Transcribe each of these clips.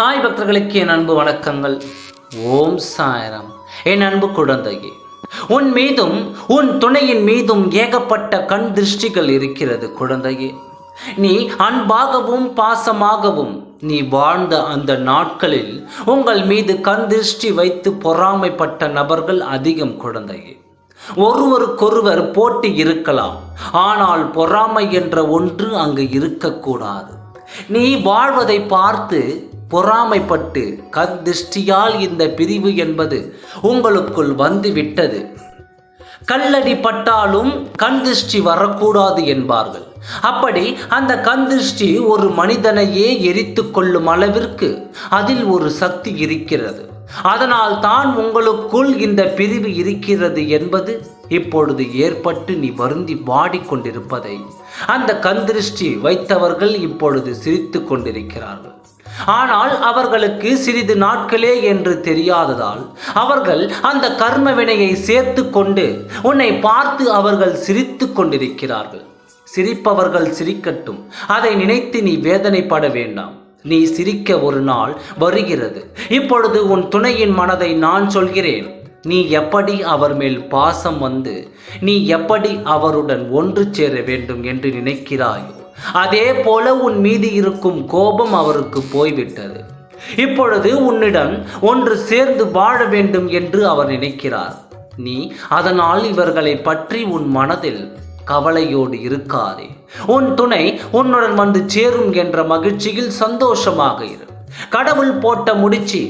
சாய் பக்தர்களுக்கு என் அன்பு வணக்கங்கள். ஓம் சாய்ராம். என் அன்பு குழந்தையே, உன் மீதும் உன் துணையின் மீதும் ஏகப்பட்ட கண் திருஷ்டிகள் இருக்கிறது குழந்தையே. நீ அன்பாகவும் பாசமாகவும் நீ வாழ்ந்த அந்த நாட்களில் உங்கள் மீது கண் திருஷ்டி வைத்து பொறாமைப்பட்ட நபர்கள் அதிகம் குழந்தையே. ஒருவருக்கொருவர் போட்டி இருக்கலாம், ஆனால் பொறாமை என்ற ஒன்று அங்கு இருக்கக்கூடாது. நீ வாழ்வதை பார்த்து பொறாமைப்பட்டு கண் திருஷ்டியால் இந்த பிரிவு என்பது உங்களுக்குள் வந்து விட்டது. கல்லடி பட்டாலும் கண் திருஷ்டி வரக்கூடாது என்பார்கள். அப்படி அந்த கண் திருஷ்டி ஒரு மனிதனையே எரித்து கொள்ளும் அளவிற்கு அதில் ஒரு சக்தி இருக்கிறது. அதனால் தான் உங்களுக்குள் இந்த பிரிவு இருக்கிறது என்பது இப்பொழுது ஏற்பட்டு நீ வருந்தி வாடிக்கொண்டிருப்பதை அந்த கண் திருஷ்டி வைத்தவர்கள் இப்பொழுது சிரித்து கொண்டிருக்கிறார்கள். ஆனால் அவர்களுக்கு சிறிது நாட்களே என்று தெரியாததால் அவர்கள் அந்த கர்ம வினையை சேர்த்து கொண்டு உன்னை பார்த்து அவர்கள் சிரித்து கொண்டிருக்கிறார்கள். சிரிப்பவர்கள் சிரிக்கட்டும், அதை நினைத்து நீ வேதனைப்பட வேண்டாம். நீ சிரிக்க ஒரு நாள் வருகிறது. இப்பொழுது உன் துணையின் மனதை நான் சொல்கிறேன். நீ எப்படி அவர் மேல் பாசம் வந்து நீ எப்படி அவருடன் ஒன்று சேர வேண்டும் என்று நினைக்கிறாயோ, அதே போல உன் மீது இருக்கும் கோபம் அவருக்கு போய்விட்டது. இப்பொழுது உன்னிடம் ஒன்று சேர்ந்து வாழ வேண்டும் என்று அவர் நினைக்கிறார். நீ அதனால் இவர்களை பற்றி உன் மனதில் கவலையோடு இருக்காதே. உன் துணை உன்னுடன் வந்து சேரும் என்ற மகிழ்ச்சியில் சந்தோஷமாக இரு. கடவுள் போட்ட முடிச்சு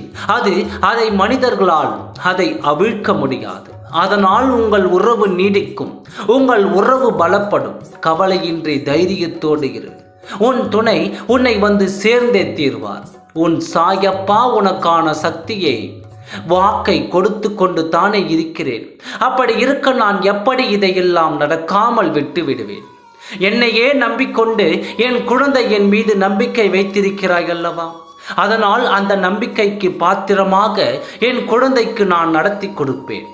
அதை மனிதர்களால் அதை அவிழ்க்க முடியாது. அதனால் உங்கள் உறவு நீடிக்கும், உங்கள் உறவு பலப்படும். கவலையின்றி தைரியத்தோடு இரு. உன் துணை உன்னை வந்து சேர்ந்தே தீர்வார். உன் சாயப்பா உனக்கான சக்தியை வாக்கை கொடுத்து கொண்டு தானே இருக்கிறேன். அப்படி இருக்க நான் எப்படி இதையெல்லாம் நடக்காமல் விட்டு விடுவேன்? என்னையே நம்பிக்கொண்டு என் குழந்தை என் மீது நம்பிக்கை வைத்திருக்கிறாய் அல்லவா? அதனால் அந்த நம்பிக்கைக்கு பாத்திரமாக என் குழந்தைக்கு நான் நடத்தி கொடுப்பேன்.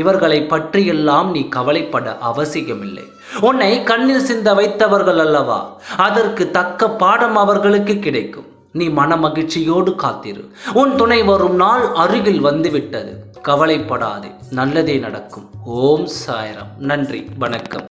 இவர்களை பற்றியெல்லாம் நீ கவலைப்பட அவசியமில்லை. உன்னை கண்ணீர் சிந்த வைத்தவர்கள் அல்லவா, அதற்கு தக்க பாடம் அவர்களுக்கு கிடைக்கும். நீ மன மகிழ்ச்சியோடு காத்திரு. உன் துணை வரும் நாள் அருகில் வந்துவிட்டது. கவலைப்படாதே, நல்லதே நடக்கும். ஓம் சாய்ராம். நன்றி, வணக்கம்.